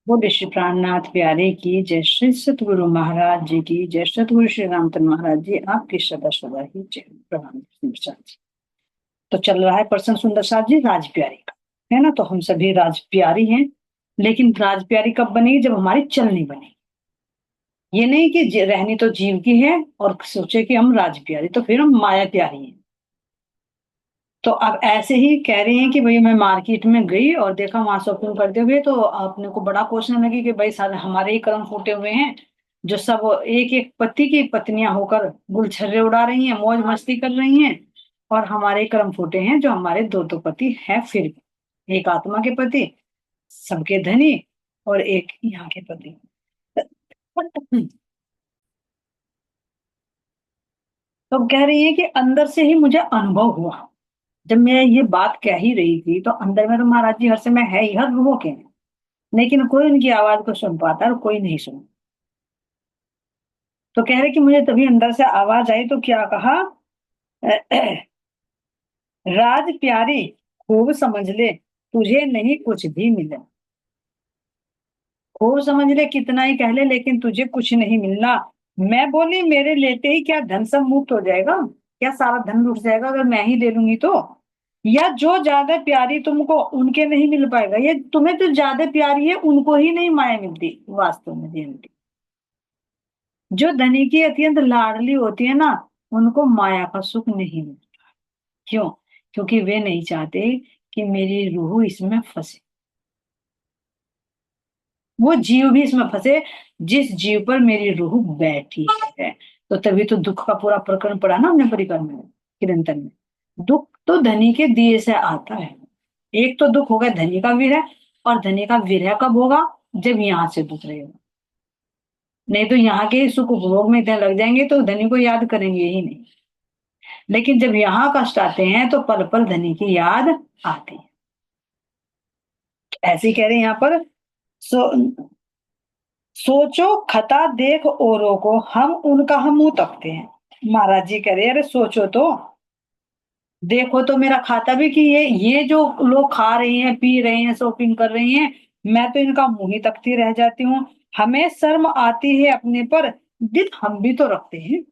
बोले श्री प्राणनाथ प्यारे की जय, श्री सतगुरु महाराज जी की जय, सतगुरु श्री रामचंद्र महाराज जी आपकी सदा सदा ही जय। प्रणाम सुंदर साथ जी। तो चल रहा है प्रश्न सुंदर साथ जी राज प्यारी का, है ना। तो हम सभी राज प्यारी हैं, लेकिन राज प्यारी कब बनेगी? जब हमारी चलनी बनेगी। ये नहीं कि रहनी तो जीव की है और सोचे कि हम राज प्यारी, तो फिर हम माया प्यारी हैं। तो अब ऐसे ही कह रही हैं कि भाई मैं मार्केट में गई और देखा वहां शॉपिंग करते हुए, तो अपने को बड़ा क्वेश्चन लगी कि भाई सारे हमारे ही कर्म फूटे हुए हैं, जो सब एक एक पति की पत्नियां होकर गुलछर्रे उड़ा रही हैं, मौज मस्ती कर रही हैं। और हमारे ही कर्म फूटे हैं, जो हमारे दो दो पति हैं फिर भी, एक आत्मा के पति, सबके धनी, और एक यहाँ के पति। तो कह रही है कि अंदर से ही मुझे अनुभव हुआ, जब मैं ये बात कह ही रही थी तो अंदर में तो महाराज जी हर समय है ही, हर रूहों के हैं, लेकिन कोई उनकी आवाज को सुन पाता है और कोई नहीं सुन। तो कह रहे कि मुझे तभी अंदर से आवाज आई तो क्या कहा, राज प्यारी खूब समझ ले, तुझे नहीं कुछ भी मिले। खूब समझ ले, कितना ही कह ले, लेकिन तुझे कुछ नहीं मिलना। मैं बोली मेरे लेते ही क्या धन सब मुक्त हो जाएगा? क्या सारा धन लुट जाएगा अगर मैं ही ले लूंगी तो? या जो ज्यादा प्यारी तुमको उनके नहीं मिल पाएगा? ये तुम्हें तो ज्यादा प्यारी है उनको ही नहीं माया मिलती वास्तव में मिलती। जो धनी की अत्यंत लाडली होती है ना, उनको माया का सुख नहीं मिलता। क्यों? क्योंकि वे नहीं चाहते कि मेरी रूह इसमें फंसे, वो जीव भी इसमें फंसे जिस जीव पर मेरी रूह बैठी है। तो तभी तो दुख का पूरा प्रकरण पड़ा ना हमने परिकर में, चिरंतन में। दुख तो धनी के दिए से आता है। एक तो दुख होगा धनी का विरह, और धनी का विरह कब होगा? जब यहाँ से दुख रहेगा। नहीं तो यहाँ के सुख उपभोग में इतने लग जाएंगे तो धनी को याद करेंगे ही नहीं। लेकिन जब यहाँ कष्ट आते हैं तो पल पल धनी की याद आती है। ऐसे ही कह रहे हैं यहाँ पर। सो सोचो खता देख औरों को, हम उनका हम मुंह तकते हैं। महाराज जी कह रहे हैं अरे सोचो तो, देखो तो मेरा खाता भी कि ये जो लोग खा रहे हैं पी रहे हैं शॉपिंग कर रहे हैं, मैं तो इनका मुंह ही तकती रह जाती हूँ। हमें शर्म आती है अपने पर, दिल हम भी तो रखते हैं।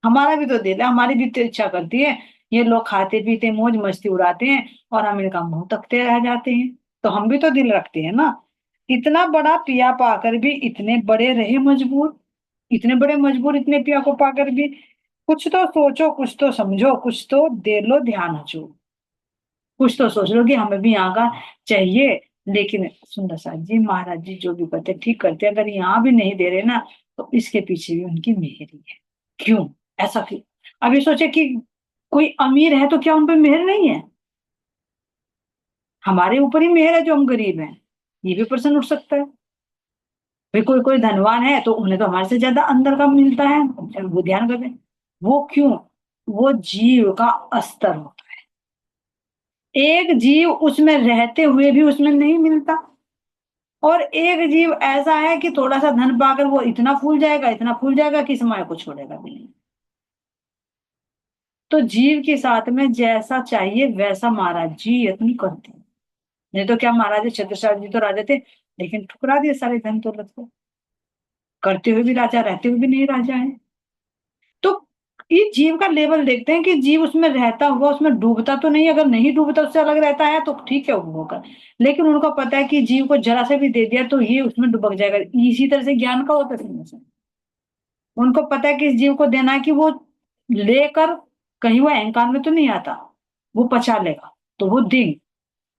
हमारा भी तो दिल है, हमारी भी तो इच्छा करती है। ये लोग खाते पीते मौज मस्ती उड़ाते हैं और हम इनका मुंह तकते रह जाते हैं। तो हम भी तो दिल रखते हैं ना। इतना बड़ा पिया पाकर भी इतने बड़े रहे मजबूर, इतने बड़े मजबूर इतने पिया को पाकर भी। कुछ तो सोचो, कुछ तो समझो, कुछ तो दे लो ध्यान हजूर। कुछ तो सोच लो कि हमें भी यहाँ का चाहिए। लेकिन सुंदर साथ जी महाराज जी जो भी करते ठीक करते हैं, अगर यहाँ भी नहीं दे रहे ना, तो इसके पीछे भी उनकी मेहर ही है। क्यों? ऐसा क्यों? अभी सोचे कि कोई अमीर है तो क्या उन पर मेहर नहीं है? हमारे ऊपर ही मेहर है जो हम गरीब हैं। ये भी प्रश्न उठ सकता है। भाई कोई कोई धनवान है तो उन्हें तो हमारे से ज्यादा अंदर का मिलता है, वो ध्यान करें। वो क्यों? वो जीव का स्तर होता है। एक जीव उसमें रहते हुए भी उसमें नहीं मिलता, और एक जीव ऐसा है कि थोड़ा सा धन पाकर वो इतना फूल जाएगा, इतना फूल जाएगा कि इस माया को छोड़ेगा भी नहीं। तो जीव के साथ में जैसा चाहिए वैसा महाराज जी यत्न करते हैं। नहीं तो क्या, महाराज छत्रसाल जी तो राजा थे, लेकिन ठुकरा दिए सारे धन दौलत को। करते हुए भी राजा, रहते हुए भी नहीं राजा है। तो ये जीव का लेवल देखते हैं कि जीव उसमें रहता हुआ उसमें डूबता तो नहीं, अगर नहीं डूबता उससे अलग रहता है तो ठीक है वो होकर। लेकिन उनको पता है कि जीव को जरा से भी दे दिया तो ये उसमें डुबक जाएगा। इसी तरह से ज्ञान का होता है। उनको पता है कि इस जीव को देना है कि वो लेकर कहीं वो अहंकार में तो नहीं आता, वो पचा लेगा तो वो देंगे।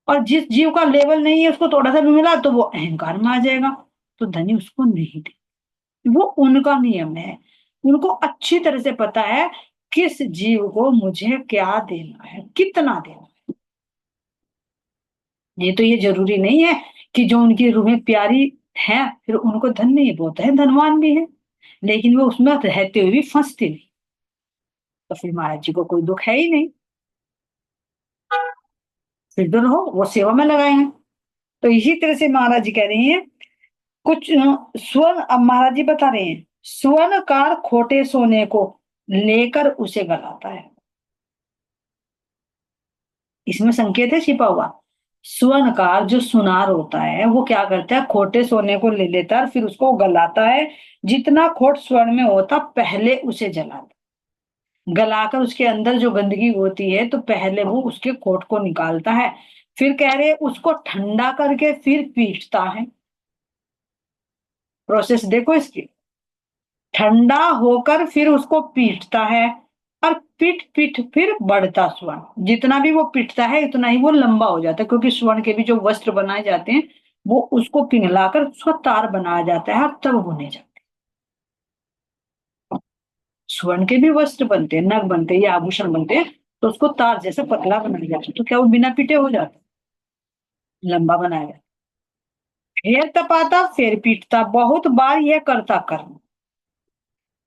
और जिस जीव का लेवल नहीं है उसको थोड़ा सा भी मिला तो वो अहंकार में आ जाएगा, तो धनी उसको नहीं दे। वो उनका नियम है। उनको अच्छी तरह से पता है किस जीव को मुझे क्या देना है, कितना देना है। ये तो ये जरूरी नहीं है कि जो उनकी रूहें प्यारी हैं फिर उनको धन नहीं, बोलते हैं धनवान भी है, लेकिन वो उसमें रहते हुए भी फंसते नहीं। तो फिर महाराज जी को कोई दुख है ही नहीं। फिर तो रहो वो सेवा में लगाए हैं। तो इसी तरह से महाराज जी कह रही हैं कुछ स्वर्ण, अब महाराज जी बता रहे हैं स्वर्णकार खोटे सोने को लेकर उसे गलाता है। इसमें संकेत है छिपा हुआ। स्वर्णकार जो सुनार होता है वो क्या करता है, खोटे सोने को ले लेता है, फिर उसको गलाता है। जितना खोट स्वर्ण में होता पहले उसे जलाता, गलाकर उसके अंदर जो गंदगी होती है तो पहले वो उसके खोट को निकालता है। फिर कह रहे उसको ठंडा करके फिर पीटता है। प्रोसेस देखो इसकी, ठंडा होकर फिर उसको पीटता है, और पीट पीट फिर बढ़ता स्वर्ण, जितना भी वो पीटता है उतना ही वो लंबा हो जाता है, क्योंकि स्वर्ण के भी जो वस्त्र बनाए जाते हैं वो उसको पिघलाकर उसका तार बनाया जाता है और तब बुने जाते हैं। स्वर्ण के भी वस्त्र बनते हैं, नग बनते हैं या आभूषण बनते हैं, तो उसको तार जैसे पतला बनाया जाता है, तो क्या वो बिना पीटे हो जाता है, लंबा बनाया जाता है। फिर तपाता फिर पीटता, बहुत बार यह करता कर्म।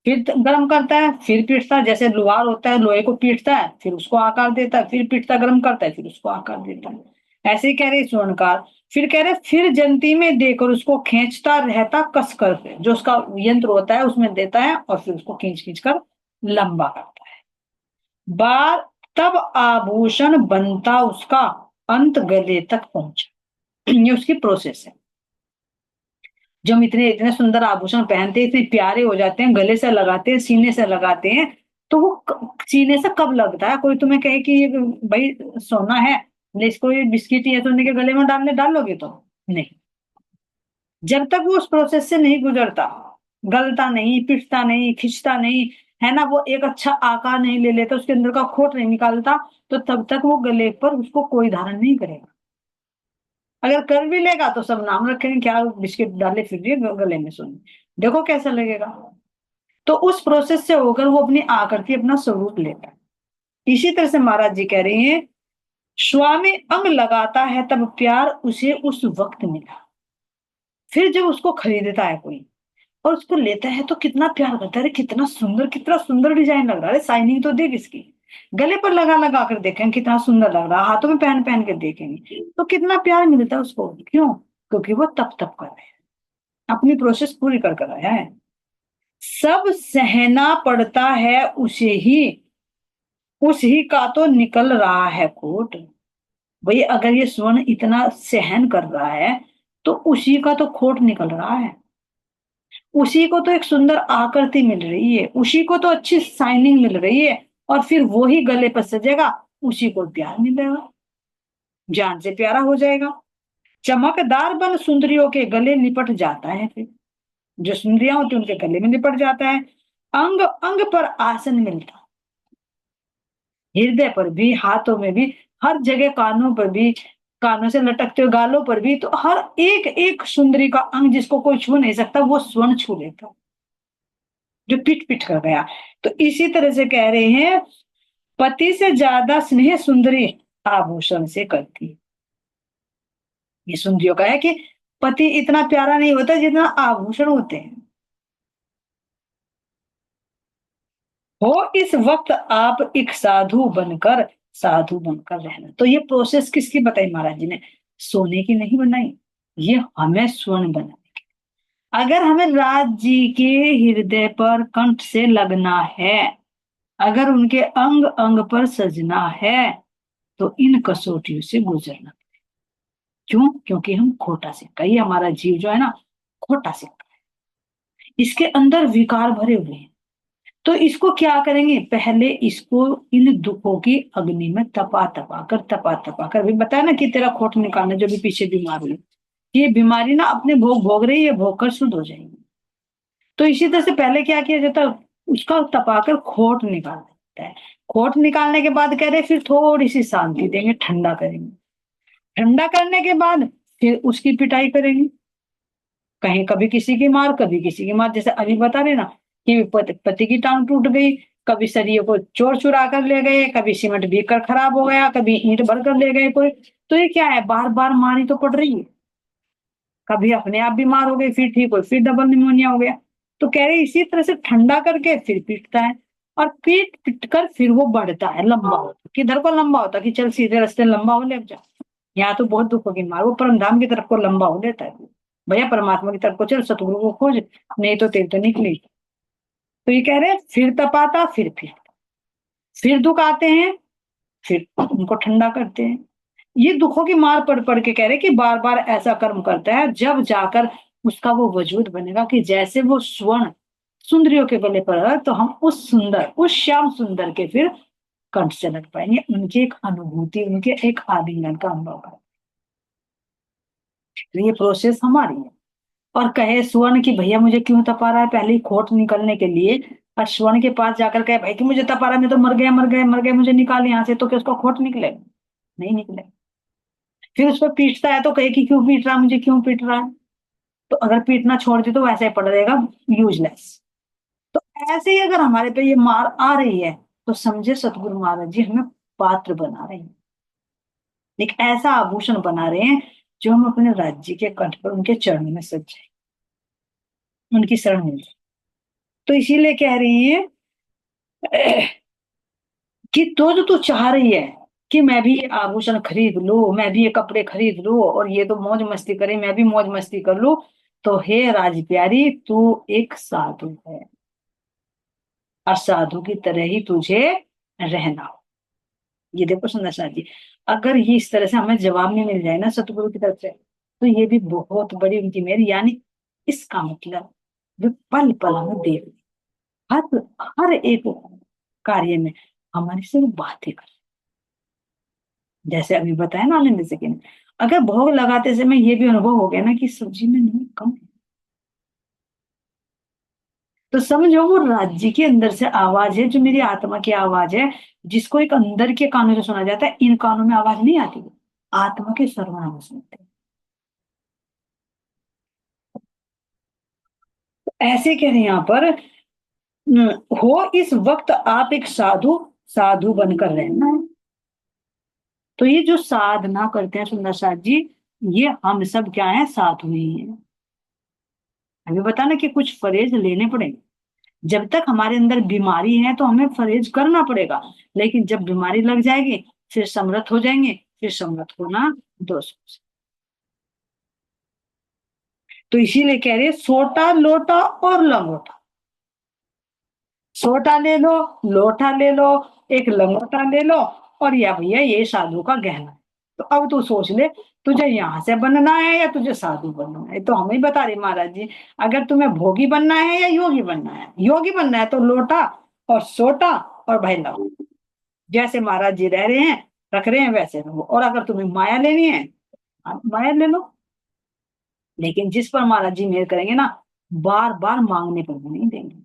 फिर गर्म करता है फिर पीटता है, जैसे लोहार होता है लोहे को पीटता है फिर उसको आकार देता है, फिर पीटता गर्म करता है फिर उसको आकार देता है। ऐसे ही कह रहे स्वर्णकार। फिर कह रहे फिर जंती में देकर उसको खींचता रहता कस कर के, जो उसका यंत्र होता है उसमें देता है और फिर उसको खींच खींच कर लंबा करता है। बार तब आभूषण बनता उसका, अंत गले तक पहुंचा। ये उसकी प्रोसेस है। जो हम इतने इतने सुंदर आभूषण पहनते हैं, इतने प्यारे हो जाते हैं, गले से लगाते हैं सीने से लगाते हैं, तो वो सीने से कब लगता है? कोई तुम्हें कहे कि ये भाई सोना है, ले इसको, ये बिस्किट ये सोने के गले में डाल लोगे तो नहीं। जब तक वो उस प्रोसेस से नहीं गुजरता, गलता नहीं, पिटता नहीं, खिंचता नहीं, है ना, वो एक अच्छा आकार नहीं ले लेता, उसके अंदर का खोट नहीं निकालता, तो तब तक वो गले पर उसको कोई धारण नहीं करेगा। अगर कर भी लेगा तो सब नाम रखेंगे, क्या बिस्किट डाले फिर भी गले में सोने, देखो कैसा लगेगा। तो उस प्रोसेस से होकर वो अपनी आकृति अपना स्वरूप लेता है। इसी तरह से महाराज जी कह रहे हैं, स्वामी अंग लगाता है तब प्यार उसे उस वक्त मिला। फिर जब उसको खरीदता है कोई और उसको लेता है तो कितना प्यार करता है, अरे कितना सुंदर डिजाइन लग रहा है, शाइनिंग तो देख इसकी, गले पर लगा लगा कर देखें कितना सुंदर लग रहा है, हाथों में पहन पहन के देखेंगे तो कितना प्यार मिलता है उसको। क्यों? क्योंकि वो तप तप कर रहे हैं, अपनी प्रोसेस पूरी कर आया है। सब सहना पड़ता है उस ही का तो निकल रहा है कोट। भाई अगर ये स्वर्ण इतना सहन कर रहा है तो उसी का तो खोट निकल रहा है, उसी को तो एक सुंदर आकृति मिल रही है, उसी को तो अच्छी शाइनिंग मिल रही है, और फिर वो ही गले पर सजेगा, उसी को प्यार मिलेगा, जान से प्यारा हो जाएगा। चमकदार बन सुंदरियों के गले निपट जाता है फिर, जो सुंदरियां होती हैं उनके गले में निपट जाता है। अंग अंग पर आसन मिलता, हृदय पर भी, हाथों में भी, हर जगह, कानों पर भी, कानों से लटकते हुए गालों पर भी, तो हर एक एक सुंदरी का अंग जिसको कोई छू नहीं सकता वो स्वर्ण छू लेता, जो पिट पिट कर गया। तो इसी तरह से कह रहे हैं, पति से ज्यादा स्नेह सुंदरी आभूषण से करती है। ये सुंदरियों का है कि पति इतना प्यारा नहीं होता जितना आभूषण होते हैं। हो इस वक्त आप एक साधु बनकर रहना। तो ये प्रोसेस किसकी बताई महाराज जी ने? सोने की नहीं बनाई, ये हमें स्वर्ण बना। अगर हमें राज जी के हृदय पर कंठ से लगना है, अगर उनके अंग अंग पर सजना है, तो इन कसौटियों से गुजरना। क्यों? क्योंकि हम खोटा सिक्का, ये हमारा जीव जो है ना, खोटा सिक्का, इसके अंदर विकार भरे हुए हैं। तो इसको क्या करेंगे? पहले इसको इन दुखों की अग्नि में तपा तपा कर, भी बताया ना कि तेरा खोट निकालना, जो भी पीछे बीमार हुई, ये बीमारी ना अपने भोग भोग रही है, भोग कर शुद्ध हो जाएंगे। तो इसी तरह से पहले क्या किया जाता है, उसका तपाकर खोट निकाल देता है। खोट निकालने के बाद कह रहे फिर थोड़ी सी शांति देंगे, ठंडा करेंगे। ठंडा करने के बाद फिर उसकी पिटाई करेंगे, कहीं कभी किसी की मार कभी किसी की मार, जैसे अभी बता रहे ना कि पति की टांग टूट गई, कभी सरिये को चोर चुरा कर ले गए, कभी सीमेंट बीक कर खराब हो गया, कभी ईंट भर कर ले गए कोई। तो ये क्या है, बार बार मारी तो पड़ रही है। कभी अपने आप बीमार हो गई फिर ठीक हो, फिर डबल निमोनिया हो गया। तो कह रहे इसी तरह से ठंडा करके फिर पीटता है, और पीट पीट कर फिर वो बढ़ता है, लंबा होता, किधर को लंबा होता कि चल सीधे रास्ते लंबा हो ले जा, यहाँ तो बहुत दुख होगी मार, वो परम धाम की तरफ को लंबा हो लेता है। भैया परमात्मा की तरफ को चल, सतगुरु को खोज, नहीं तो तेरे तो निकली। तो ये कह रहे हैं, फिर तपाता फिर दुख आते हैं, फिर उनको ठंडा करते हैं। ये दुखों की मार पड़ पड़ के कह रहे कि बार बार ऐसा कर्म करता है, जब जाकर उसका वो वजूद बनेगा कि जैसे वो स्वर्ण सुंदरियों के गले पर है, तो हम उस सुंदर, उस श्याम सुंदर के फिर कंठ से लग पाएंगे, उनकी एक अनुभूति, उनके एक आलिंगन का अनुभव कर। तो ये प्रोसेस हमारी है। और कहे स्वर्ण की भैया मुझे क्यों तपा रहा है, पहले ही खोट निकलने के लिए, और स्वर्ण के पास जाकर कहे भाई कि मुझे तपा रहा है, मैं तो मर गया मर गया मर गया, मुझे निकाल यहाँ से, तो क्या उसका खोट निकलेगा? नहीं निकलेगा। फिर उस पर पीटता है तो कहे कि क्यों पीट रहा है, मुझे क्यों पीट रहा है? तो अगर पीटना छोड़ दे तो वैसे ही पड़ रहेगा, यूजलेस। तो ऐसे ही अगर हमारे पे ये मार आ रही है, तो समझे सतगुरु महाराज जी हमें पात्र बना रहे हैं, एक ऐसा आभूषण बना रहे हैं जो हम अपने राज्य के कंठ पर उनके चरणों में सज जाए, उनकी शरण मिल जाए। तो इसीलिए कह रही है कि तो जो तू चाह रही है कि मैं भी ये आभूषण खरीद लूं, मैं भी ये कपड़े खरीद लूं और ये तो मौज मस्ती करे, मैं भी मौज मस्ती कर लूं, तो हे राज प्यारी तू एक साधु है, और साधु की तरह ही तुझे रहना हो। ये देखो सुंदर साथ जी, अगर ये इस तरह से हमें जवाब में मिल जाए ना सतगुरु की तरफ से, तो ये भी बहुत बड़ी उनकी मेहर। यानी इसका मतलब वे पल पल हमें देख, हर हर एक कार्य में हमारे से वो बातें कर, जैसे अभी बताया ना आनंद से कि अगर भोग लगाते समय ये भी अनुभव हो गया ना कि सब्जी में नमक कम है, तो समझो वो राज्य के अंदर से आवाज है, जो मेरी आत्मा की आवाज है, जिसको एक अंदर के कानों से सुना जाता है, इन कानों में आवाज नहीं आती, आत्मा के सर्वनाम में सुनते हैं। तो ऐसे कह रहे हैं यहाँ पर, हो इस वक्त आप एक साधु, साधु बनकर रहना है। तो ये जो साधना करते हैं सुंदर साथ जी, ये हम सब क्या है, साधु ही है। अभी बता ना कि कुछ फरेज लेने पड़ेंगे। जब तक हमारे अंदर बीमारी है तो हमें परहेज करना पड़ेगा, लेकिन जब बीमारी लग जाएगी फिर समर्थ हो जाएंगे, फिर समर्थ होना दोस्त। तो इसीलिए कह रहे हैं, सोटा लोटा और लंगोटा, सोटा ले लो, लोटा ले लो, एक लंगोटा ले लो, और या भैया ये साधु का गहना है। तो अब तू सोच ले, तुझे यहां से बनना है या तुझे साधु बनना है? तो हम ही बता रहे महाराज जी, अगर तुम्हें भोगी बनना है या योगी बनना है, योगी बनना है तो लोटा और सोटा और भाई लंगोटा, जैसे महाराज जी रह रहे हैं, रख रहे हैं वैसे रहो। और अगर तुम्हें माया लेनी है, आप माया ले लो, लेकिन जिस पर महाराज जी मेहर करेंगे ना, बार बार मांगने पर भी नहीं देंगे।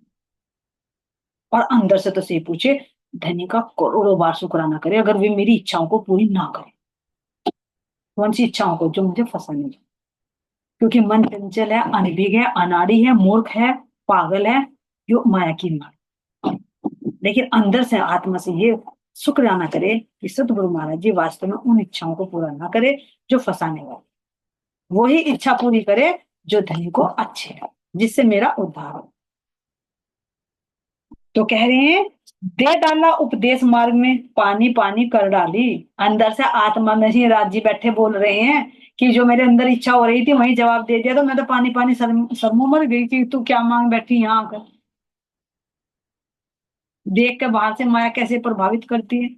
और अंदर से तो से पूछे, धनी का करोड़ों बार शुक्राना करे अगर वे मेरी इच्छाओं को पूरी ना करे। कौन सी इच्छाओं को? जो मुझे फंसाने जाए। क्योंकि मन चंचल है, अनभिग है, अनाड़ी है, मूर्ख है, पागल है, जो माया की मार। लेकिन अंदर से आत्मा से ये शुक्राना करे कि सतगुरु महाराज जी वास्तव में उन इच्छाओं को पूरा ना करे जो फंसाने वाली, वही इच्छा पूरी करे जो धनी को अच्छे है, जिससे मेरा उद्धार हो। तो कह रहे हैं, दे डाला उपदेश मार्ग में, पानी पानी कर डाली। अंदर से आत्मा में ही राज जी बैठे बोल रहे हैं कि जो मेरे अंदर इच्छा हो रही थी वही जवाब दे दिया, तो मैं तो पानी पानी सरमो मर गई कि तू क्या मांग बैठी यहाँ आकर। देख के बाहर से माया कैसे प्रभावित करती है।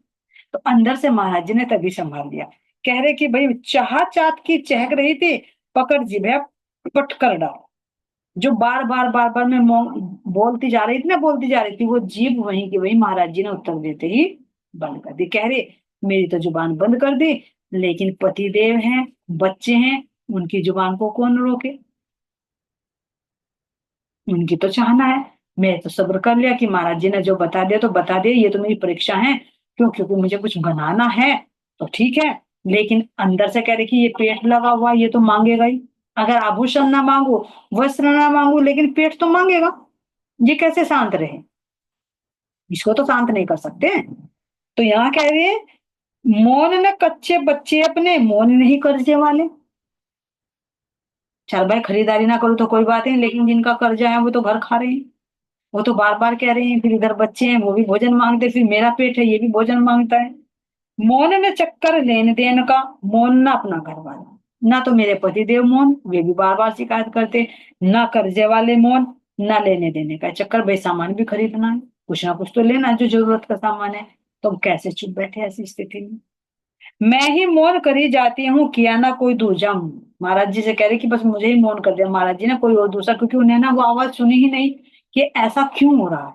तो अंदर से महाराज जी ने तभी संभाल लिया। कह रहे कि भाई चाह चात की चहक रही थी, पकड़ जिभे पट कर डाल। जो बार बार बार बार मैं बोलती जा रही थी ना, बोलती जा रही थी, वो जीभ वहीं की वहीं महाराज जी ने उत्तर देते ही बंद कर दी। कह रहे मेरी तो जुबान बंद कर दी, लेकिन पति देव हैं, बच्चे हैं, उनकी जुबान को कौन रोके? उनकी तो चाहना है। मैं तो सब्र कर लिया कि महाराज जी ने जो बता दिया तो बता दिया, ये तो मेरी परीक्षा है। क्यों? क्योंकि मुझे कुछ बनाना है, तो ठीक है। लेकिन अंदर से कह रहे कि ये पेट लगा हुआ, ये तो मांगेगा ही। अगर आभूषण ना मांगू, वस्त्र ना मांगू, लेकिन पेट तो मांगेगा, ये कैसे शांत रहे? इसको तो शांत नहीं कर सकते। तो यहाँ कह रहे हैं, मौन न कच्चे बच्चे अपने, मौन नहीं कर्जे वाले। चल भाई खरीदारी ना करूँ तो कोई बात नहीं, लेकिन जिनका कर्जा है वो तो घर खा रहे हैं, वो तो बार बार कह रहे हैं। फिर इधर बच्चे हैं वो भी भोजन मांगते, फिर मेरा पेट है ये भी भोजन मांगता है। मौन न चक्कर लेन देन का, मौन ना अपना घर वाला, ना तो मेरे पति देव मौन, वे भी बार बार शिकायत करते, ना कर्जे वाले मौन, ना लेने देने का चक्कर। भाई सामान भी खरीदना है, कुछ ना कुछ तो लेना है जो जरूरत का सामान है, तो हम कैसे चुप बैठे ऐसी स्थिति में? मैं ही मौन करी जाती हूँ, किया ना कोई दूजा मुंह। महाराज जी से कह रहे कि बस मुझे ही मौन कर दिया महाराज जी ने, कोई और दूसरा, क्योंकि उन्हें ना वो आवाज सुनी ही नहीं कि ऐसा क्यों हो रहा है।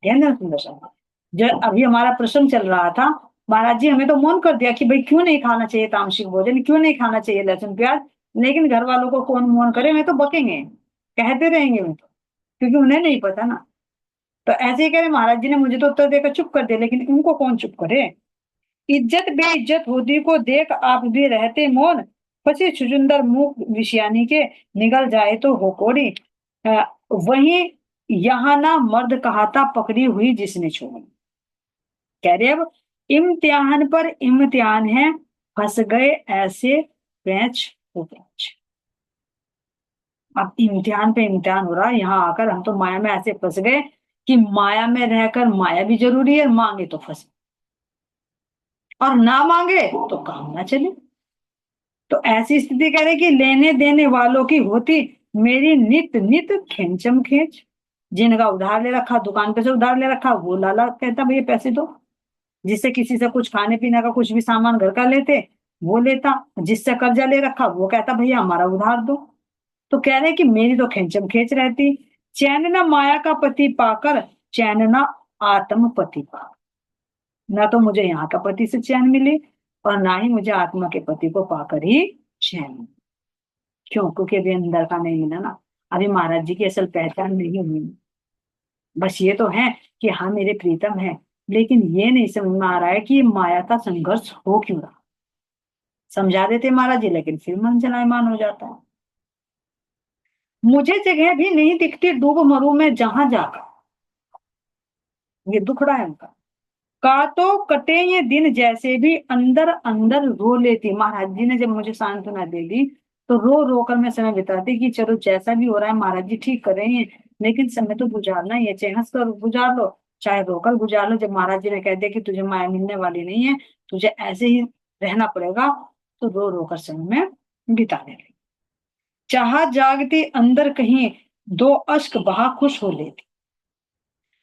ध्यान देना सुंदर सा, जब अभी हमारा प्रसंग चल रहा था, महाराज जी हमें तो मौन कर दिया कि भाई क्यों नहीं खाना चाहिए तामसिक भोजन, क्यों नहीं खाना चाहिए लहसुन प्याज, लेकिन घर वालों को कौन मौन करे, मैं तो बकेंगे, कहते रहेंगे मैं तो, क्योंकि उन्हें नहीं पता ना। तो ऐसे ही कह रहे महाराज जी ने मुझे तो उत्तर देकर चुप कर दिया, लेकिन उनको कौन चुप करे। इज्जत बेइज्जत होती को देख आप भी रहते मौन, फंसी छुचुंदर मुंह विषयानी के, निगल जाए तो हो कोड़ी। वही यहाँ ना मर्द कहाता पकड़ी हुई जिसने छोड़ी। कह रहे अब इम्तिहान पर इम्तिहान है, फंस गए ऐसे पैंच हो पैंच। अब इम्तिहान पे इम्तिहान हो रहा है, यहाँ आकर हम तो माया में ऐसे फंस गए कि माया में रहकर माया भी जरूरी है, मांगे तो फंसे, और ना मांगे तो काम ना चले। तो ऐसी स्थिति कह रहे कि लेने देने वालों की होती मेरी नित नित खेचम खेच। जिनका उधार ले रखा, दुकान पे से उधार ले रखा, वो लाला कहता भैया पैसे दो। जिससे किसी से कुछ खाने पीने का कुछ भी सामान घर का लेते, वो लेता। जिससे कर्जा ले रखा वो कहता भैया हमारा उधार दो। तो कह रहे कि मेरी तो खेचम खेच रहती। चैन ना माया का पति पाकर, चैन ना आत्म पति पा। ना तो मुझे यहाँ का पति से चैन मिले, और ना ही मुझे आत्मा के पति को पाकर ही चैन मिले। क्यों? क्योंकि अभी अंदर का नहीं मिला ना, अभी महाराज जी की असल पहचान नहीं हुई। बस ये तो है कि हाँ मेरे प्रीतम है, लेकिन ये नहीं समझ में आ रहा है कि ये माया का संघर्ष हो क्यों रहा। समझा देते महाराज जी, लेकिन फिर मन चलायमान हो जाता है। मुझे जगह भी नहीं दिखती, डूब मरू में जहां जाकर। ये दुखड़ा है उनका। का तो कटे ये दिन जैसे भी, अंदर अंदर रो लेती। महाराज जी ने जब मुझे सांत्वना दे दी, तो रो रो कर मैं समय बिताती कि चलो जैसा भी हो रहा है महाराज जी ठीक कर रहे हैं, लेकिन समय तो गुजारना ही है, चाहे हंस कर गुजार लो चाहे रोकर गुजार लो। जब महाराज जी ने कह दिया कि तुझे माया मिलने वाली नहीं है, तुझे ऐसे ही रहना पड़ेगा, तो रो रो कर समय में बिताने लगी। चाह जागती अंदर कहीं, दो अश्क बहा खुश हो लेती।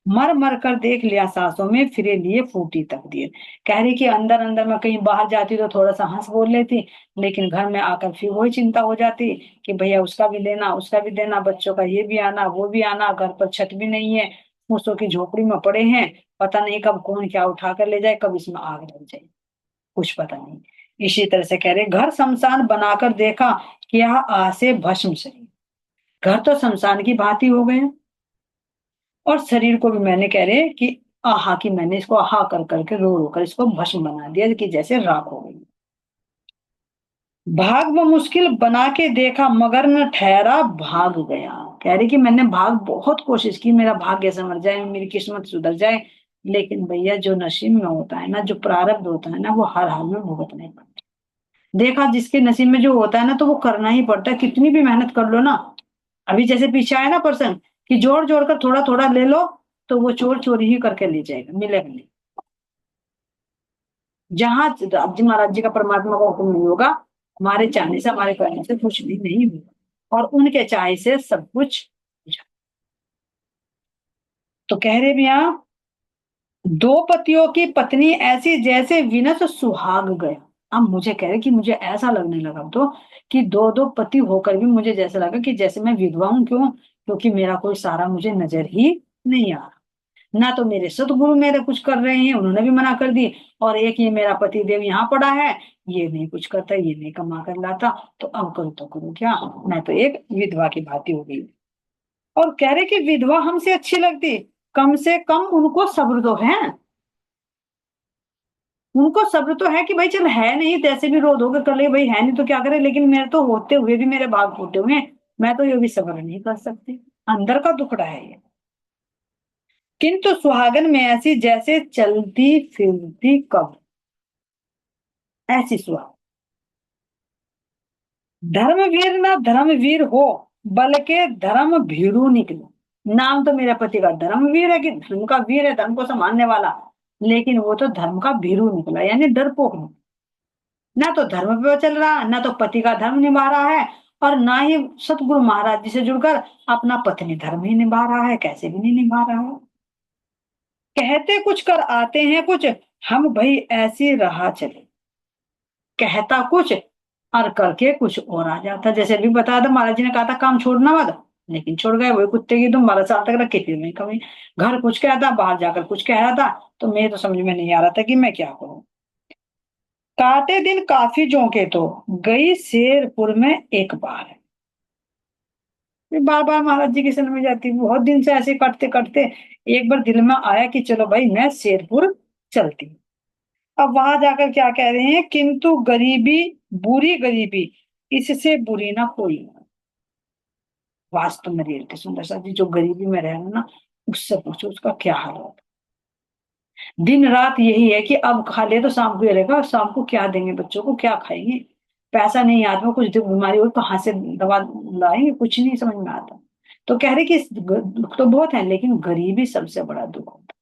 मर मर कर देख लिया सांसों में, फिरे लिए फूटी तकदीर। कह रही कि अंदर अंदर मैं कहीं बाहर जाती तो थोड़ा सा हंस बोल लेती, लेकिन घर में आकर फिर वही चिंता हो जाती कि भैया उसका भी लेना उसका भी देना, बच्चों का ये भी आना वो भी आना, घर पर छत भी नहीं है, फूसों की झोपड़ी में पड़े हैं, पता नहीं कब कौन क्या उठा कर ले जाए, कब इसमें आग लग जाए, कुछ पता नहीं। इसी तरह से कह रहे घर शमशान बनाकर देखा, क्या आसे भस्म शरीर। घर तो शमशान की भांति हो गए हैं, और शरीर को भी मैंने कह रहे कि आहा, कि मैंने इसको आहा कर करके रो रो कर इसको भस्म बना दिया कि जैसे राख हो गई। भाग वो मुश्किल बना के देखा, मगर न ठहरा भाग गया। कह रही कि मैंने बहुत कोशिश की, मेरा भाग्य संवर जाए, मेरी किस्मत सुधर जाए, लेकिन भैया जो नसीब में होता है ना, जो प्रारब्ध होता है ना, वो हर हाल में भुगतना ही पड़ता है। देखा जिसके नसीब में जो होता है ना, तो वो करना ही पड़ता है, कितनी भी मेहनत कर लो ना। अभी जैसे पीछे आया ना पर्सन, कि जोड़ जोड़ कर थोड़ा थोड़ा ले लो, तो वो चोर चोरी ही करके ले जाएगा, मिलेगा नहीं। जहां जी महाराज जी का परमात्मा का हुक्म नहीं होगा, हमारे चाहने से हमारे करने से कुछ भी नहीं होगा, और उनके चाहे से सब कुछ हो जाए। तो कह रहे भैया, दो पतियों की पत्नी ऐसी जैसे विनस सुहाग गया। अब मुझे कह रहे कि मुझे ऐसा लगने लगा तो, कि दो दो पति होकर भी मुझे जैसा लगा कि जैसे मैं विधवा हूं। क्यों? क्योंकि मेरा कोई सहारा मुझे नजर ही नहीं आ रहा। ना तो मेरे सदगुरु मेरे कुछ कर रहे हैं, उन्होंने भी मना कर दी, और एक ये मेरा पति देव यहाँ पड़ा है, ये नहीं कुछ करता, ये नहीं कमा कर लाता, तो अब करूँ तो करूँ क्या। मैं तो एक विधवा की भांति हो गई। और कह रहे कि विधवा हमसे अच्छी लगती, कम से कम उनको सब्र तो है। उनको सब्र तो है कि भाई चल है नहीं, तैसे भी रो धोके कर ले, भाई है नहीं तो क्या करे, लेकिन मेरे तो होते हुए भी मेरे भाग फूटे हुए हैं, मैं तो ये भी सब्र नहीं कर सकती। अंदर का दुखड़ा है ये। किंतु सुहागन में ऐसी जैसे चलती फिरती कब, ऐसी सुहाग। धर्मवीर ना धर्मवीर हो, बल्कि धर्म भीरू निकले। नाम तो मेरे पति का धर्मवीर है, कि धर्म का वीर है, धर्म को संभालने वाला, लेकिन वो तो धर्म का भीरू निकला, यानी डरपोक निकला। ना तो धर्म पे चल रहा, ना तो पति का धर्म निभा रहा है, और ना ही सतगुरु महाराज जी से जुड़कर अपना पत्नी धर्म ही निभा रहा है, कैसे भी नहीं निभा रहा है। कहते कुछ कर आते हैं कुछ, हम भाई ऐसी राह चले। कहता कुछ और करके कुछ और आ जाता। जैसे अभी बताया था, महाराज जी ने कहा था काम छोड़ना मत, लेकिन छोड़ गए। वही कुत्ते की तुम 12 साल तक रखे, फिर मैं कभी घर कुछ कह था, बाहर जाकर कुछ कह रहा था, तो मैं तो समझ में नहीं आ रहा था कि मैं क्या करूं। काटे दिन काफी जोंके तो गई शेरपुर में एक बार। फिर बार बार महाराज जी की शरण में जाती, बहुत दिन से ऐसे कटते कटते एक बार दिल में आया कि चलो भाई मैं शेरपुर चलती। अब वहां जाकर क्या कह रहे हैं, किंतु गरीबी, बुरी गरीबी, इससे बुरी ना कोई। वास्तव में रियलिटी सुंदर सा जी, जो गरीबी में रहे ना, उससे पूछो उसका क्या हाल होता। दिन रात यही है कि अब खा ले तो शाम को ये रहेगा, शाम को क्या देंगे बच्चों को, क्या खाएंगे, पैसा नहीं हाथ में, कुछ बीमारी हो कहाँ से दवा लाएंगे, कुछ नहीं समझ में आता। तो कह रहे कि दुख तो बहुत है, लेकिन गरीबी सबसे बड़ा दुख होता है,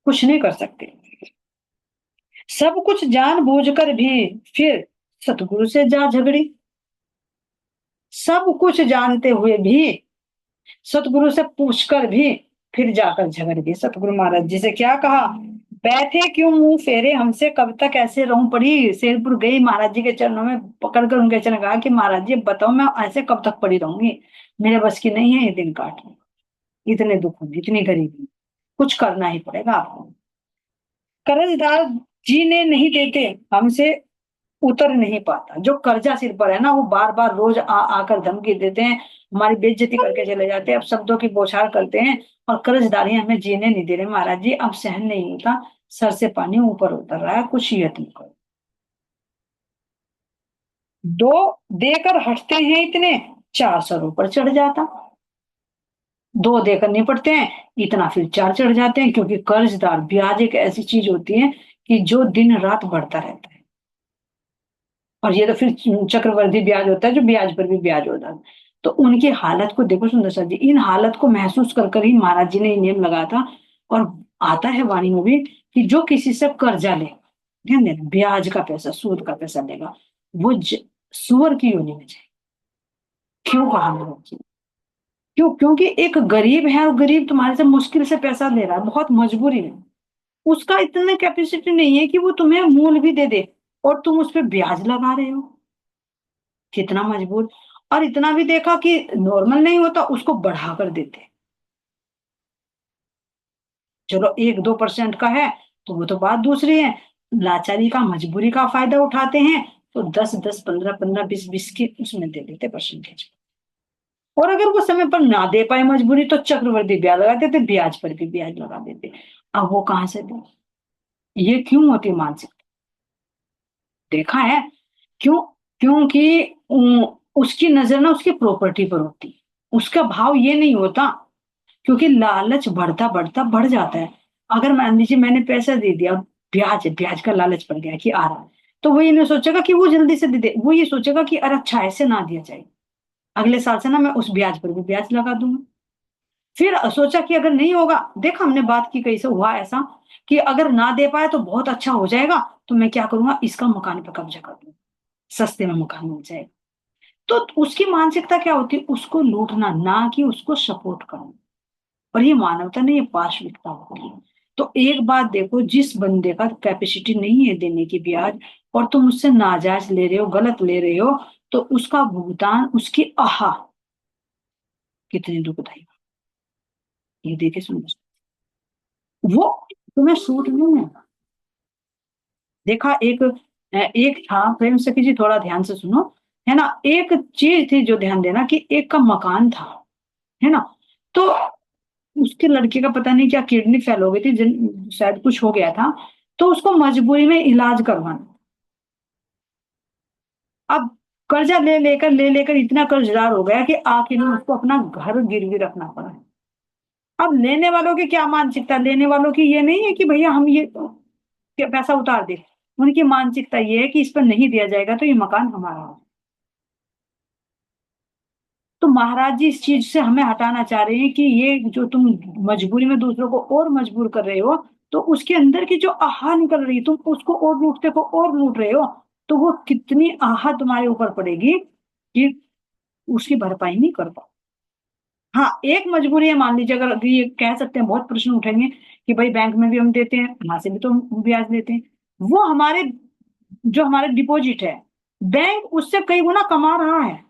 कुछ नहीं कर सकते। सब कुछ जान बूझ कर भी फिर सतगुरु से जा झगड़ी। सब कुछ जानते हुए भी सतगुरु से पूछकर भी फिर जाकर झगड़ गए। सतगुरु महाराज जी से क्या कहा, बैठे क्यों मुंह फेरे हमसे, कब तक ऐसे रहूं पड़ी। शेरपुर गई, महाराज जी के चरणों में पकड़कर उनके चरण कहा कि महाराज जी बताओ मैं ऐसे कब तक पड़ी रहूंगी, मेरे बस की नहीं है ये दिन काटना, इतने दुख होंगे, इतनी गरीबी, कुछ करना ही पड़ेगा आपको। कर्जदार जीने नहीं देते हमसे, उतर नहीं पाता। जो कर्जा सिर पर है ना, वो बार बार रोज आकर धमकी देते हैं, हमारी बेइज्जती करके चले जाते हैं, अब शब्दों की बौछार करते हैं, और कर्जदारी हमें जीने नहीं दे रहे महाराज जी, अब सहन नहीं होता, सर से पानी ऊपर उतर रहा है, कुछ यत्न करो। दो देकर हटते हैं इतने, चार सर ऊपर चढ़ जाता। दो देकर निपटते हैं, इतना फिर चार चढ़ जाते हैं, क्योंकि कर्जदार ब्याज एक ऐसी चीज होती है कि जो दिन रात बढ़ता रहता है। और ये तो फिर चक्रवृद्धि ब्याज होता है, जो ब्याज पर भी ब्याज होता है। तो उनकी हालत को देखो सुंदर सर जी, इन हालत को महसूस कर कर ही महाराज जी ने ये नियम लगाया था। और आता है वाणी में भी कि जो किसी से कर्जा ले, ध्यान देना, ब्याज का पैसा, सूद का पैसा लेगा, वो सुअर की योनि में जाए। क्यों कहा महाराज जी? क्यों? क्योंकि एक गरीब है, और गरीब तुम्हारे से मुश्किल से पैसा ले रहा है, बहुत मजबूरी में, उसका इतना कैपेसिटी नहीं है कि वो तुम्हें मूल भी दे दे, और तुम उस पर ब्याज लगा रहे हो। कितना मजबूर। और इतना भी देखा कि नॉर्मल नहीं होता, उसको बढ़ा कर देते। चलो 1-2% का है तो वो तो बात दूसरी है, लाचारी का, मजबूरी का फायदा उठाते हैं, तो 10-10, 15-15, 20-20 की उसमें दे देते परसेंटेज। और अगर वो समय पर ना दे पाए मजबूरी, तो चक्रवृद्धि ब्याज लगा देते, ब्याज पर भी ब्याज लगा देते। अब वो कहाँ से दे? ये क्यों होती मानसिक? देखा है क्यों? क्योंकि उसकी नजर ना उसकी प्रॉपर्टी पर होती है, उसका भाव ये नहीं होता। क्योंकि लालच बढ़ता बढ़ता बढ़ जाता है। अगर मान लीजिए मैंने पैसा दे दिया, ब्याज ब्याज का लालच पड़ गया कि आ रहा है, तो वो ये नहीं सोचेगा कि वो जल्दी से दे दे, वो ये सोचेगा कि अरे अच्छा ऐसे ना दिया जाए, अगले साल से ना मैं उस ब्याज पर भी ब्याज लगा दूंगा। फिर सोचा कि अगर नहीं होगा, देखा हमने बात की कैसे हुआ ऐसा, कि अगर ना दे पाए तो बहुत अच्छा हो जाएगा, तो मैं क्या करूंगा, इसका मकान पे कब्जा कर दूंगा, सस्ते में मकान मिल जाएगा। तो उसकी मानसिकता क्या होती है, उसको लूटना, ना कि उसको सपोर्ट करना। और ये मानवता नहीं, ये पाशविकता होती है। तो एक बात देखो, जिस बंदे का कैपेसिटी नहीं है देने की ब्याज, और तुम उससे नाजायज ले रहे हो, गलत ले रहे हो, तो उसका भुगतान, उसकी आहा कितनी दुखदाई, ये देखे सुनो, वो तुम्हें सूट नहीं है। देखा एक, एक था प्रेम सखी जी, थोड़ा ध्यान से सुनो, है ना, एक चीज थी जो ध्यान देना, कि एक का मकान था, है ना, तो उसके लड़के का पता नहीं क्या किडनी फेल हो गई थी, शायद कुछ हो गया था, तो उसको मजबूरी में इलाज करवाना। अब कर्जा ले लेकर इतना कर्जदार हो गया कि आखिर में उसको अपना घर गिरवी रखना पड़ा। अब लेने वालों की क्या मानसिकता, लेने वालों की ये नहीं है कि भैया हम ये पैसा उतार दे, उनकी मानसिकता ये है कि इस पर नहीं दिया जाएगा तो ये मकान हमारा हो। तो महाराज जी इस चीज से हमें हटाना चाह रहे हैं कि ये जो तुम मजबूरी में दूसरों को और मजबूर कर रहे हो, तो उसके अंदर की जो आहा निकल रही है, तुम उसको और लूटते को और लूट रहे हो, तो वो कितनी आहा तुम्हारे ऊपर पड़ेगी कि उसकी भरपाई नहीं कर पाओ। हाँ, एक मजबूरी है, मान लीजिए, अगर अभी ये कह सकते हैं, बहुत प्रश्न उठेंगे कि भाई बैंक में भी हम देते हैं, वहां से भी तो हम ब्याज लेते हैं, वो हमारे जो हमारा डिपॉजिट है, बैंक उससे कई गुना कमा रहा है।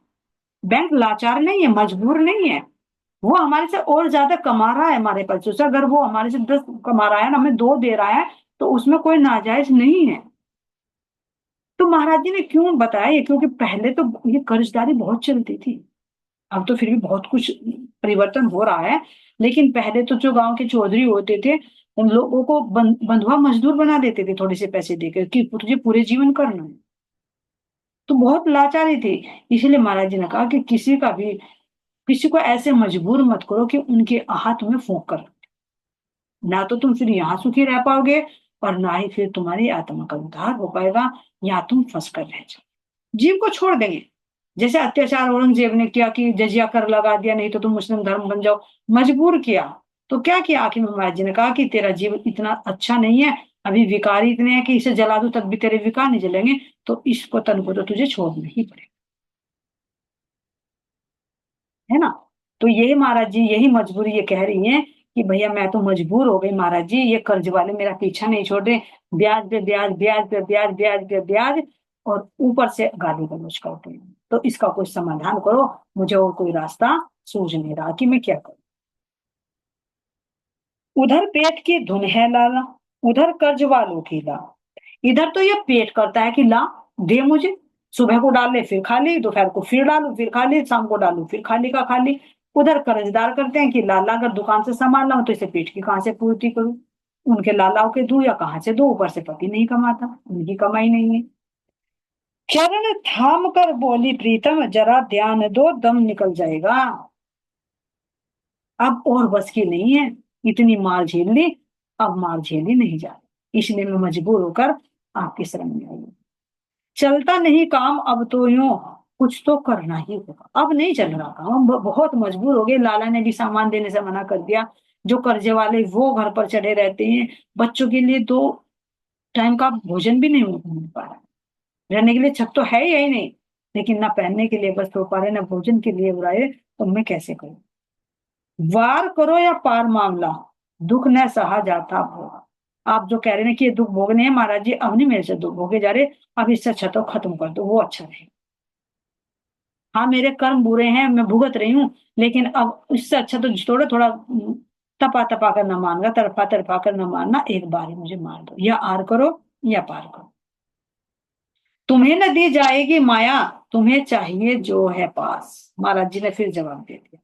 बैंक लाचार नहीं है, मजबूर नहीं है, वो हमारे से और ज्यादा कमा रहा है हमारे पैसों से। अगर वो हमारे से 10 कमा रहा है ना, हमें 2 दे रहा है, तो उसमें कोई नाजायज नहीं है। तो महाराज जी ने क्यों बताया ये? क्योंकि पहले तो ये कर्जदारी बहुत चलती थी। अब तो फिर भी बहुत कुछ परिवर्तन हो रहा है, लेकिन पहले तो जो गांव के चौधरी होते थे, उन लोगों को बंधुआ मजदूर बना देते थे थोड़े से पैसे देकर, कि तुझे पूरे जीवन करना है। तो बहुत लाचारी थी। इसलिए महाराज जी ने कहा कि किसी को ऐसे मजबूर मत करो कि उनके हाथ में फूंक कर। ना तो तुम फिर यहाँ सुखी रह पाओगे, और ना ही फिर तुम्हारी आत्मा का उद्धार हो पाएगा, या तुम फंस कर रह जाओ, जीव को छोड़ देंगे। जैसे अत्याचार औरंगजेब ने किया कि जजिया कर लगा दिया, नहीं तो तुम मुस्लिम धर्म बन जाओ, मजबूर किया। तो क्या किया आखिर में? महाराज जी ने कहा कि तेरा जीव इतना अच्छा नहीं है, अभी विकारी इतने हैं कि इसे जला दो तब भी तेरे विकार नहीं जलेंगे, तो इसको तन को तो तुझे छोड़ना ही पड़ेगा, है ना। तो यही महाराज जी, यही मजबूरी ये कह रही है कि भैया मैं तो मजबूर हो गई महाराज जी, ये कर्ज वाले मेरा पीछा नहीं छोड़ रहे, ब्याज पे ब्याज, ब्याज पे ब्याज, ब्याज पे ब्याज, और ऊपर से गाली गलौज करते हैं। तो इसका कोई समाधान करो, मुझे और कोई रास्ता सूझ नहीं रहा कि मैं क्या करूं। उधर पेट की धुन है लाला, उधर कर्ज वालों की ला। इधर तो ये पेट करता है कि ला, दे मुझे, सुबह को डाल ले फिर खाली, दोपहर को फिर डालू फिर खाली, शाम को डालू फिर खाली का खाली। उधर कर्जदार करते हैं कि लाला अगर दुकान से सामान लाऊं तो इसे पेट की कहाँ से पूर्ति करूं, उनके लालाओं के दूं या कहाँ से दूं, ऊपर से पति नहीं कमाता, उनकी कमाई नहीं है। चरण थाम कर बोली प्रीतम, जरा ध्यान दो दम निकल जाएगा। अब और बस की नहीं है, इतनी मार झेल ली, अब मार झेली नहीं जा रही, इसलिए मैं मजबूर होकर आपकी शरण में आई हूं। चलता नहीं काम अब तो यूं, कुछ तो करना ही होगा। अब नहीं चल रहा काम, हम बहुत मजबूर हो गए, लाला ने भी सामान देने से मना कर दिया। जो कर्जे वाले वो घर पर चढ़े रहते हैं, बच्चों के लिए 2 टाइम का भोजन भी नहीं मिल पा रहा, रहने के लिए छत तो है ही नहीं, लेकिन ना पहनने के लिए वस्त्र हो पा रहे, ना भोजन के लिए बुराए, तो मैं कैसे करूं? वार करो या पार मामला, दुख न सहा जाता भोग। आप जो कह रहे हैं कि ये दुख भोगने हैं महाराज जी, अब नहीं मेरे से दुख भोगे जा रहे, अब इससे अच्छा तो खत्म कर दो, वो अच्छा रहे। हाँ मेरे कर्म बुरे हैं, मैं भुगत रही हूँ, लेकिन अब इससे अच्छा तो थोड़ा थोड़ा तपा तपा कर न मानना, तरफा तरफा कर न मानना, एक बार ही मुझे मार दो, या आर करो या पार करो। तुम्हें न दी जाएगी माया, तुम्हें चाहिए जो है पास। महाराज जी ने फिर जवाब दे दिया,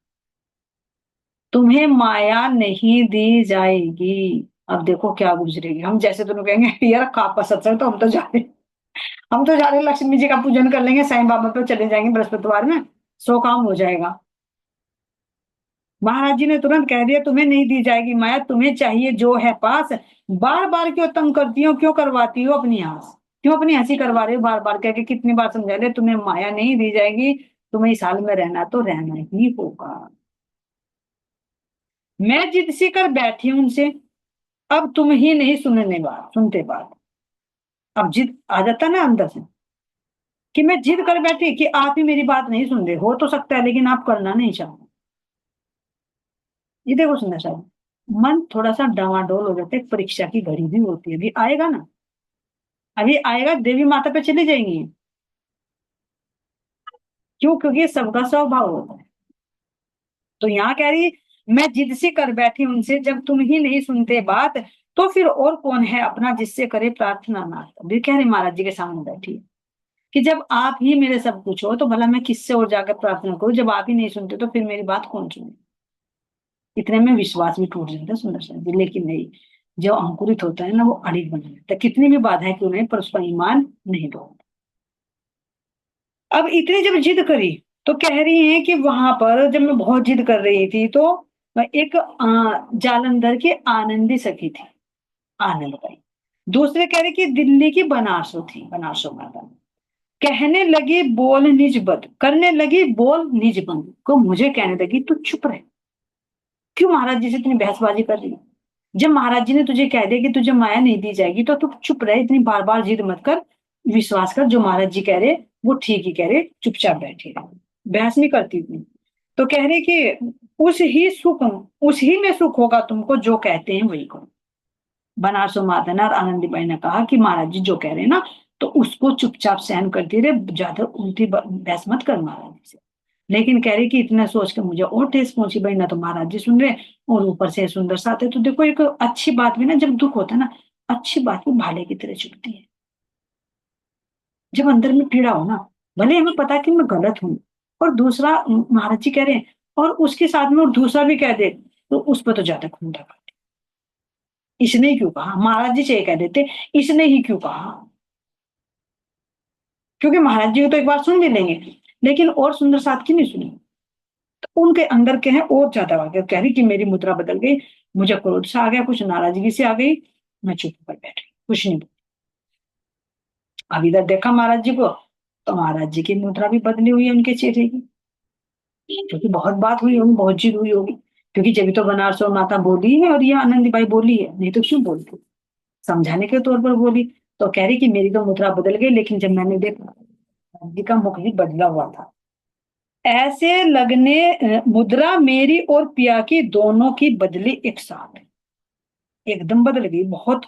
तुम्हें माया नहीं दी जाएगी। अब देखो क्या गुजरेगी, हम जैसे दोनों कहेंगे यार आपका सत्संग, तो हम तो जा रहे हैं, लक्ष्मी जी का पूजन कर लेंगे, साईं बाबा पे चले जाएंगे बृहस्पतिवार में, 100 काम हो जाएगा। महाराज जी ने तुरंत कह दिया, तुम्हें नहीं दी जाएगी माया, तुम्हें चाहिए जो है पास। बार बार क्यों तंग करती हो, क्यों करवाती हो अपनी हंस, क्यों अपनी हंसी करवा रही हो बार बार? कह के कितनी बार समझा ले, तुम्हें माया नहीं दी जाएगी, तुम्हें इस हाल में रहना तो रहना ही होगा। मैं जिद सी कर बैठी हूं उनसे, अब तुम ही नहीं सुनते बात। अब जिद आ जाता ना अंदर से, कि मैं जिद कर बैठी कि आप ही मेरी बात नहीं सुन रहे, हो तो सकता है लेकिन आप करना नहीं चाहो। ये देखो सुनना चाहिए, मन थोड़ा सा डावाडोल हो जाता है, परीक्षा की घड़ी भी होती है, अभी आएगा ना, अभी आएगा, देवी माता पे चली जाएंगी। क्यों? क्योंकि ये सबका स्वभाव होता है। तो यहाँ कह रही, मैं जिद से कर बैठी उनसे, जब तुम ही नहीं सुनते बात, तो फिर और कौन है अपना जिससे करे प्रार्थना नाथ। अभी कह रही महाराज जी के सामने बैठी है कि जब आप ही मेरे सब कुछ हो, तो भला मैं किससे और जाकर प्रार्थना करूं? जब आप ही नहीं सुनते तो फिर मेरी बात कौन सुने? इतने में विश्वास भी टूट जाता है सुंदर सा जी, लेकिन नहीं, जो अंकुरित होता है ना वो अड़िग बना रहता है, कितनी भी बाधाएं क्यों नहीं, पर उसका ईमान नहीं तोड़ता। अब इतनी जब जिद करी, तो कह रही है कि वहां पर जब मैं बहुत जिद कर रही थी, तो एक जालंधर की आनंदी सखी थी, आनंद बाई। दूसरे कह रहे कि दिल्ली की बनासो थी, बनासो माता। कहने लगी बोल निज बद, करने लगी बोल निज बंद, को मुझे कहने लगी तू चुप रहे, क्यों महाराज जी से इतनी बहसबाजी कर रही है? जब महाराज जी ने तुझे कह दिया कि तुझे माया नहीं दी जाएगी, तो तू चुप रहे, इतनी बार बार जिद मत कर, विश्वास कर, जो महाराज जी कह रहे वो ठीक ही कह रहे, चुपचाप बैठे रहे, बहस नहीं करती इतनी। तो कह रहे कि उस ही में सुख होगा तुमको, जो कहते हैं वही करो। बनासो माता ने और आनंदीबाई ने कहा कि महाराज जी जो कह रहे हैं ना, तो उसको चुपचाप सहन करती रहे, ज्यादा उल्टी बहस मत कर महाराज जी से। लेकिन कह रही कि इतना सोच के मुझे और ठेस पहुंची भाई, ना तो महाराज जी सुन रहे और ऊपर से सुंदर साथ है। तो देखो, एक अच्छी बात भी ना, जब दुख होता है ना, अच्छी बात भी भाले की तरह चुभती है। जब अंदर में पीड़ा हो ना, भले हमें पता है कि मैं गलत हूं, और दूसरा महाराज जी कह रहे हैं, और उसके साथ में और दूसरा भी कह दे, तो उस पर तो ज्यादा खून लगा। इसने ही क्यों कहा, महाराज जी से ये कह देते, इसने ही क्यों कहा। क्योंकि महाराज जी को तो एक बार सुन भी लेंगे, लेकिन और सुंदर साथ की नहीं सुनी। तो उनके अंदर के हैं और ज्यादा आ गया। कह रही कि मेरी मुद्रा बदल गई, मुझे क्रोध सा आ गया, कुछ नाराजगी से आ गई, मैं चुप कर बैठ गई, कुछ नहीं बोली। अब इधर देखा महाराज जी को, तो महाराज जी की मुद्रा भी बदली हुई है उनके चेहरे की। क्योंकि बहुत बात हुई होगी, बहुत जिद हुई होगी, क्योंकि जब तो बनारस और माता बोली है और ये आनंदीबाई बोली है, नहीं तो क्यों बोलती, समझाने के तौर पर बोली। तो कह रही कि मेरी तो मुद्रा बदल गई, लेकिन जब मैंने देखा जी का मुख ही बदला हुआ था, ऐसे लगने मुद्रा मेरी और पिया की दोनों की बदली एक साथ, एकदम बदल गई बहुत।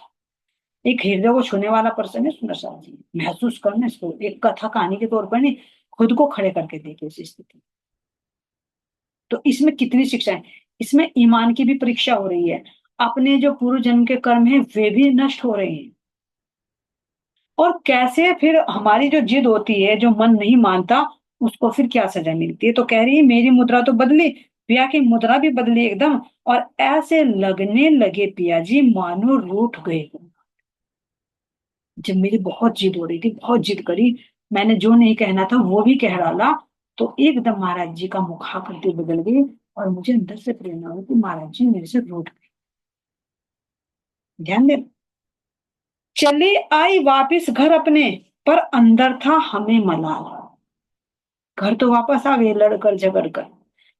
एक हृदय को छूने वाला पर्सन है सुंदर साहब जी, महसूस करना इसको, एक कथा कहानी के तौर पर नहीं, खुद को खड़े करके देखिए इस स्थिति। तो इसमें कितनी शिक्षाएं, इसमें ईमान की भी परीक्षा हो रही है, अपने जो पूर्व जन्म के कर्म है वे भी नष्ट हो रहे हैं। और कैसे फिर हमारी जो जिद होती है, जो मन नहीं मानता, उसको फिर क्या सजा मिलती है। तो कह रही है मेरी मुद्रा तो बदली, पिया की मुद्रा भी बदली एकदम, और ऐसे लगने लगे पिया जी मानो रूठ गए। जब मेरी बहुत जिद हो रही थी, बहुत जिद करी, मैंने जो नहीं कहना था वो भी कह डाला, तो एकदम महाराज जी का मुखाकृति बदल गई, और मुझे अंदर से प्रेरणा हुई कि महाराज जी मेरे से रूठ गए। ध्यान दे, चली आई वापिस घर अपने, पर अंदर था हमें मलाल। घर तो वापस आ गए लड़कर झगड़ कर,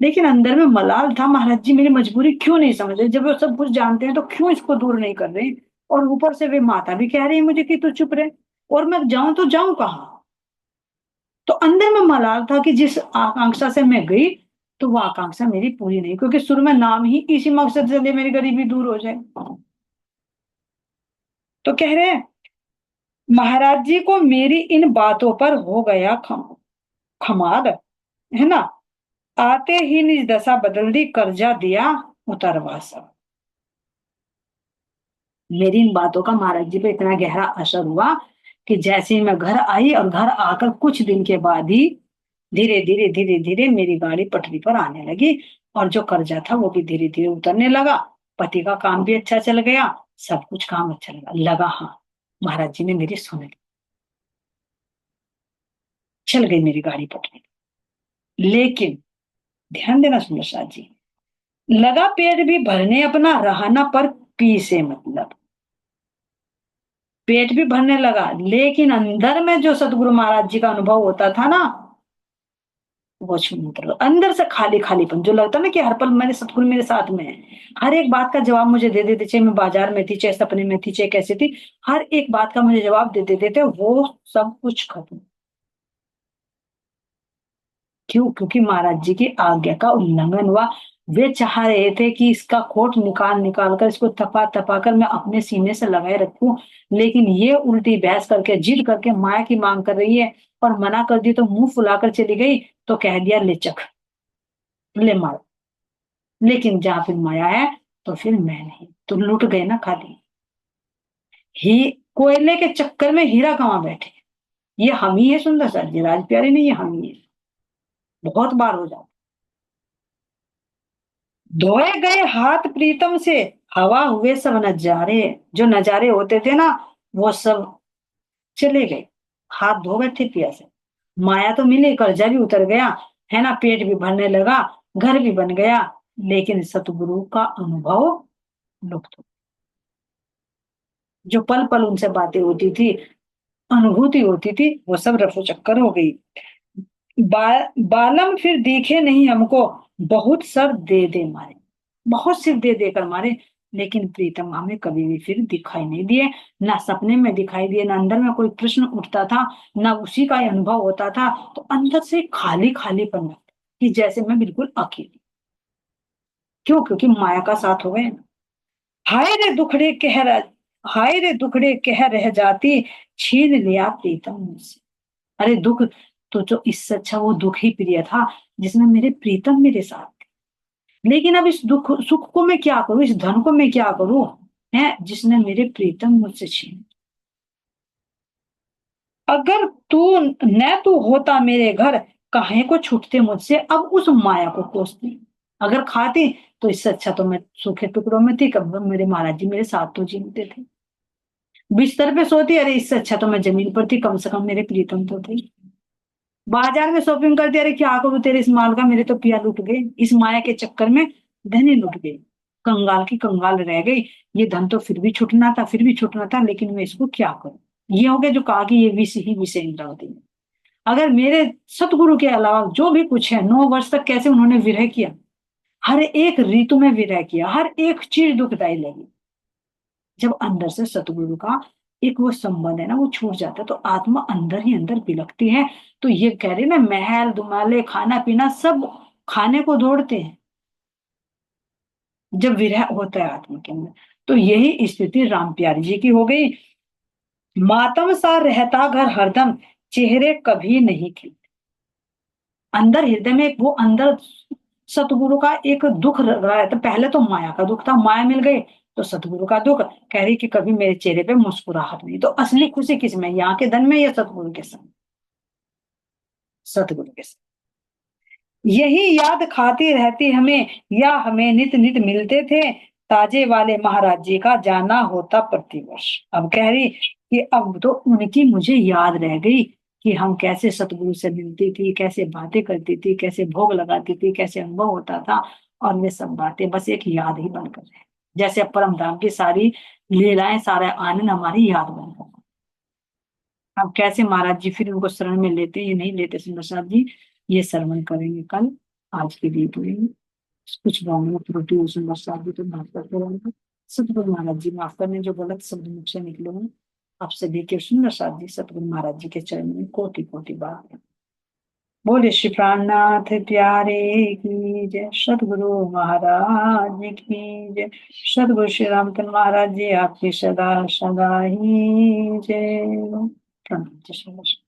लेकिन अंदर में मलाल था, महाराज जी मेरी मजबूरी क्यों नहीं समझ रहे, जब वो सब कुछ जानते हैं तो क्यों इसको दूर नहीं कर रहे। और ऊपर से वे माता भी कह रही है मुझे कि तू चुप रहे, और मैं जाऊं तो जाऊं कहाँ। तो अंदर में मलाल था कि जिस आकांक्षा से मैं गई, तो वो आकांक्षा मेरी पूरी नहीं, क्योंकि शुरू में नाम ही इसी मकसद से लिए मेरी गरीबी दूर हो जाए। तो कह रहे हैं महाराज जी को मेरी इन बातों पर हो गया खमाद, है ना, आते ही निज दशा बदल दी, कर्जा दिया उतरवा सब। मेरी इन बातों का महाराज जी पे इतना गहरा असर हुआ कि जैसे ही मैं घर आई, और घर आकर कुछ दिन के बाद ही धीरे धीरे धीरे धीरे मेरी गाड़ी पटरी पर आने लगी, और जो कर्जा था वो भी धीरे धीरे उतरने लगा। पति का काम भी अच्छा चल गया, सब कुछ काम अच्छा लगा लगा। हाँ, महाराज जी ने मेरी सुन ली, चल गई मेरी गाड़ी पटरी। लेकिन ध्यान देना सुंदर साथ जी, लगा पेट भी भरने अपना, रहा पर पी से मतलब, पेट भी भरने लगा, लेकिन अंदर में जो सतगुरु महाराज जी का अनुभव होता था ना, वो मतलब अंदर से खाली खालीपन जो लगता ना कि हर पल मेरे सतगुरु मेरे साथ में है, हर एक बात का जवाब मुझे दे देते, चाहे मैं बाजार में थी, चाहे सपने में थी, चाहे कैसे थी, हर एक बात का मुझे जवाब दे देते थे, वो सब कुछ खत्म। क्यों? क्योंकि महाराज जी की आज्ञा का उल्लंघन हुआ। वे चाह रहे थे कि इसका खोट निकाल निकाल कर, इसको तपा तपा कर मैं अपने सीने से लगाए रखूं, लेकिन ये उल्टी बहस करके जिद करके माया की मांग कर रही है, और मना कर दी तो मुंह फुलाकर चली गई, तो कह दिया ले चख, ले मार। लेकिन जहां फिर माया है, तो फिर मैं नहीं, तो लुट गए ना खाली। ही कोयले के चक्कर में हीरा कहाँ बैठे, ये हम ही है सुंदर सर जी, राज प्यारे नहीं, ये हम ही है। बहुत बार हो जाता। धोए गए हाथ प्रीतम से, हवा हुए सब नजारे, जो नजारे होते थे ना, वो सब चले गए। हाथ धो बैठे पिया से, माया तो मिली, कर्जा भी उतर गया, है ना, पेट भी भरने लगा, घर भी बन गया, लेकिन सतगुरु का अनुभव लुप्त हो। जो पल पल उनसे बातें होती थी, अनुभूति होती थी, वो सब रफू चक्कर हो गई। बालम फिर दिखे नहीं हमको, बहुत सर दे दे मारे, बहुत सिर दे देकर मारे, लेकिन प्रीतम हमें कभी भी फिर दिखाई नहीं दिए, ना सपने में दिखाई दिए, ना अंदर में कोई प्रश्न उठता था, ना उसी का अनुभव होता था। तो अंदर से खाली खालीपन लगता कि जैसे मैं बिल्कुल अकेली। क्यों? क्योंकि माया का साथ हो गए। हाय रे दुखड़े कह रह हाय रे दुखड़े कह रह जाती, छीन लिया प्रीतम मुझसे। अरे दुख, तो जो इससे अच्छा वो दुख ही प्रिय था जिसमें मेरे प्रीतम मेरे साथ थे। लेकिन अब इस दुख सुख को मैं क्या करूं, इस धन को मैं क्या करूं, है जिसने मेरे प्रीतम मुझसे छीन। अगर तू न तू होता मेरे घर, काहे को छूटते मुझसे अब उस माया को कोसती। अगर खाती तो इससे अच्छा तो मैं सूखे टुकड़ों में थी, कब मेरे महाराज जी मेरे साथ तो जीते थे। बिस्तर पे सोती, अरे इससे अच्छा तो मैं जमीन पर थी, कम से कम मेरे प्रीतम तो थे। बाजार में शॉपिंग करती, अरे क्या करूं तेरे इस माल का, मेरे तो पिया लुट गए इस माया के चक्कर में, धनी लुट गई, कंगाल की कंगाल रह गई। ये धन तो फिर भी छुटना था, फिर भी छुटना था, लेकिन मैं इसको क्या करूं। ये हो गया जो कहा कि ये विष ही विषय इंद्रावती है। अगर मेरे सतगुरु के अलावा जो भी कुछ है, 9 वर्ष तक कैसे उन्होंने विरह किया, हर एक ऋतु में विरह किया, हर एक चीज दुखदाई लगी। जब अंदर से सतगुरु का एक वो संबंध है ना, वो छूट जाता है, तो आत्मा अंदर ही अंदर बिलखती है। तो ये कह रहे ना, महल दुमाले खाना पीना सब खाने को दौड़ते हैं जब विरह होता है आत्मा के अंदर। तो यही स्थिति राम प्यारी जी की हो गई। मातम सा रहता घर हरदम, चेहरे कभी नहीं खिलते। अंदर हृदय में वो अंदर सतगुरु का एक दुख रहा है। तो पहले तो माया का दुख था, माया मिल गई, तो सतगुरु का दुख। कह रही कि कभी मेरे चेहरे पे मुस्कुराहट नहीं। तो असली खुशी किस में, यहाँ के धन में या सतगुरु के संग, सतगुरु के संग। यही याद खाती रहती हमें, या हमें नित नित मिलते थे, ताजे वाले महाराज जी का जाना होता प्रतिवर्ष। अब कह रही कि अब तो उनकी मुझे याद रह गई, कि हम कैसे सतगुरु से मिलती थी, कैसे बातें करती थी, कैसे भोग लगाती थी, कैसे अनुभव होता था। और वे सब बातें बस एक याद ही बनकर रहे, जैसे अब परम धाम की सारी लीलाएं, सारा आनंद हमारी याद बनकर। अब कैसे महाराज जी फिर उनको शरण में लेते ये नहीं लेते सुंदर साहब जी, ये श्रवण करेंगे कल। आज के लिए तो यही। कुछ भावना त्रुटि हो सुंदर साहब जी तो माफ करते रहेंगे। सतगुरु महाराज जी माफ करने, जो गलत शब्द मुख से निकले हैं आप सभी के सुंदर साहब जी सतगुरु महाराज जी के चरण में कोटि कोटि बार। बोले श्री प्राणनाथ प्यारे की जय, सतगुरु महाराज की जय, सतगुरु श्री रामचंद्र महाराज जी आपकी सदा सदा ही जय। प्रणाम। जय श्री कृष्ण।